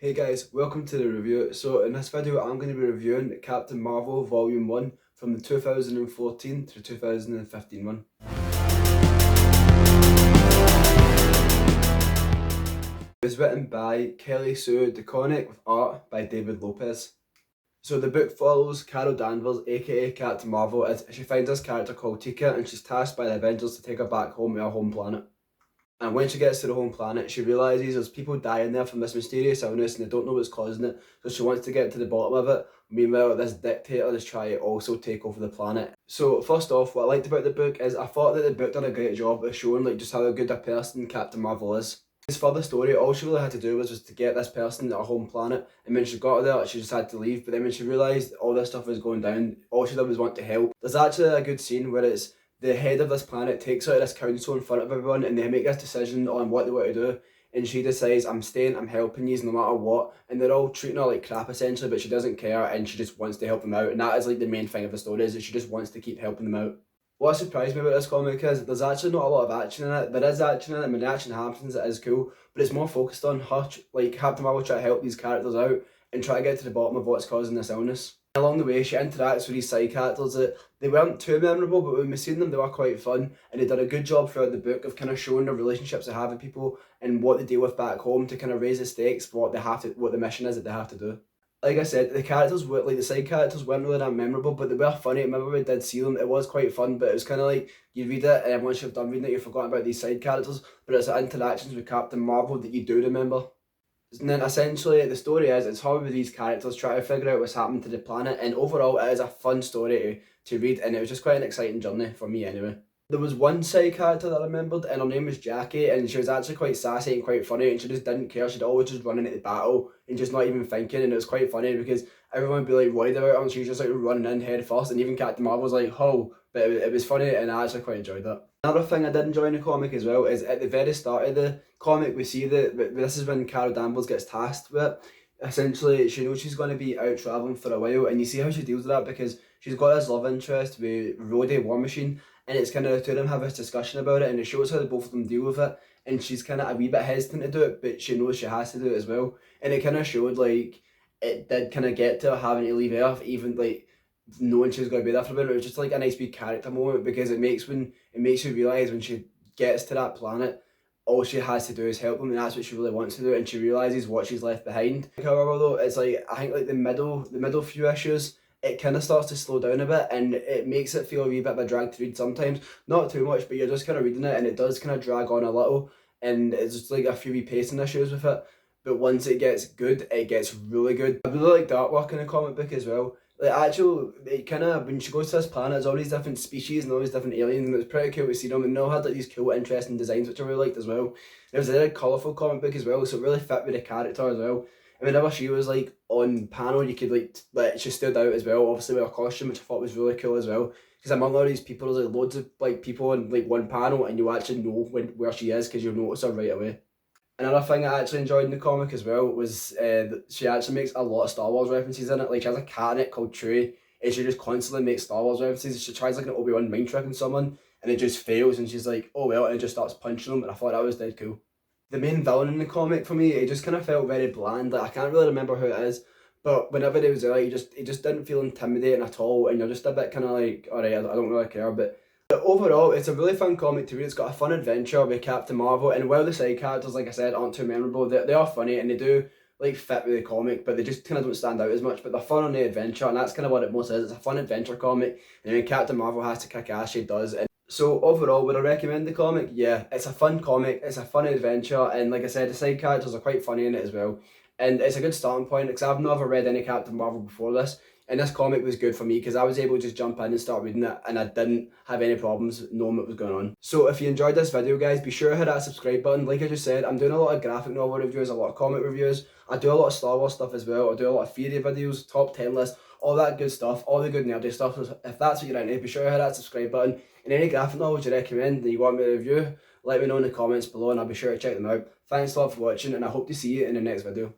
Hey guys, welcome to the review. So in this video I'm going to be reviewing Captain Marvel Volume 1 from the 2014 to 2015 one. It was written by Kelly Sue DeConnick with art by David Lopez. So the book follows Carol Danvers, aka Captain Marvel, as she finds this character called Tika and she's tasked by the Avengers to take her back home to her home planet. And when she gets to the home planet, she realises there's people dying there from this mysterious illness and they don't know what's causing it. So she wants to get to the bottom of it. Meanwhile, this dictator is trying to also take over the planet. So first off, what I liked about the book is I thought that the book did a great job of showing just how good a person Captain Marvel is. As for the story, all she really had to do was just to get this person to her home planet, and when she got there, she just had to leave. But then when she realised all this stuff was going down, all she did was want to help. There's actually a good scene where it's the head of this planet takes out this council in front of everyone and they make this decision on what they want to do, and she decides, I'm staying, I'm helping you no matter what, and they're all treating her like crap essentially, but she doesn't care and she just wants to help them out, and that is the main thing of the story, is that she just wants to keep helping them out. What surprised me about this comic is there's actually not a lot of action in it. There is action in it, and when the action happens it is cool, but it's more focused on her, Captain Marvel trying to help these characters out and try to get to the bottom of what's causing this illness. Along the way, she interacts with these side characters that they weren't too memorable, but when we seen them, they were quite fun, and they did a good job throughout the book of kind of showing the relationships they have with people and what they deal with back home to kind of raise the stakes for what the mission is that they have to do. Like I said, the characters were the side characters weren't really that memorable, but they were funny. Remember we did see them; it was quite fun. But it was kind of you read it, and once you've done reading it, you've forgotten about these side characters. But it's the interactions with Captain Marvel that you do remember. And then essentially the story is it's how these characters try to figure out what's happened to the planet, and overall it is a fun story to read, and it was just quite an exciting journey for me anyway. There was one side character that I remembered, and her name was Jackie, and she was actually quite sassy and quite funny, and she just didn't care. She'd always just run into the battle and just not even thinking, and it was quite funny because everyone would be worried about her and she was just running in head first, and even Captain Marvel was oh, but it was funny and I actually quite enjoyed that. Another thing I did enjoy in the comic as well is at the very start of the comic we see that this is when Carol Danvers gets tasked with it. Essentially she knows she's going to be out travelling for a while, and you see how she deals with that because she's got this love interest with Rhodey War Machine, and it's kind of two of them have this discussion about it, and it shows how the both of them deal with it, and she's kind of a wee bit hesitant to do it, but she knows she has to do it as well, and it kind of showed it did kind of get to her having to leave Earth, even knowing she was going to be there for a bit. It was just a nice big character moment because it makes you realise when she gets to that planet, all she has to do is help them, and that's what she really wants to do, and she realises what she's left behind. However though, it's I think the middle few issues, it kind of starts to slow down a bit, and it makes it feel a wee bit of a drag to read sometimes. Not too much, but you're just kind of reading it and it does kind of drag on a little, and it's just a few wee pacing issues with it. But once it gets good, it gets really good. I really like the artwork in the comic book as well. It kind of, when she goes to this planet, there's all these different species and all these different aliens, and it's pretty cool to see them, and they all had these cool, interesting designs, which I really liked as well. It was a very colourful comic book as well, so it really fit with the character as well. And whenever she was on panel, you could she stood out as well, obviously with her costume, which I thought was really cool as well. Because among all these people, there's loads of people in one panel, and you actually know where she is because you'll notice her right away. Another thing I actually enjoyed in the comic as well was that she actually makes a lot of Star Wars references in it. She has a cat in it called Chewie, and she just constantly makes Star Wars references. She tries an Obi-Wan mind trick on someone, and it just fails, and she's oh well, and it just starts punching them, and I thought that was dead cool. The main villain in the comic for me, it just kind of felt very bland. I can't really remember who it is, but whenever he was there, he just didn't feel intimidating at all, and you're just a bit kind of alright, I don't really care, but overall, it's a really fun comic to read. It's got a fun adventure with Captain Marvel, and while the side characters, like I said, aren't too memorable, they are funny and they do fit with the comic, but they just kind of don't stand out as much. But they're fun on the adventure, and that's kind of what it most is. It's a fun adventure comic, and when Captain Marvel has to kick ass, she does. And so overall, would I recommend the comic? Yeah, it's a fun comic, it's a fun adventure, and like I said, the side characters are quite funny in it as well. And it's a good starting point because I've never read any Captain Marvel before this. And this comic was good for me because I was able to just jump in and start reading it, and I didn't have any problems knowing what was going on. So if you enjoyed this video guys, be sure to hit that subscribe button. Like I just said, I'm doing a lot of graphic novel reviews, a lot of comic reviews. I do a lot of Star Wars stuff as well. I do a lot of theory videos, top 10 lists, all that good stuff, all the good nerdy stuff. So if that's what you're into, be sure to hit that subscribe button. And any graphic novels you recommend that you want me to review, let me know in the comments below and I'll be sure to check them out. Thanks a lot for watching, and I hope to see you in the next video.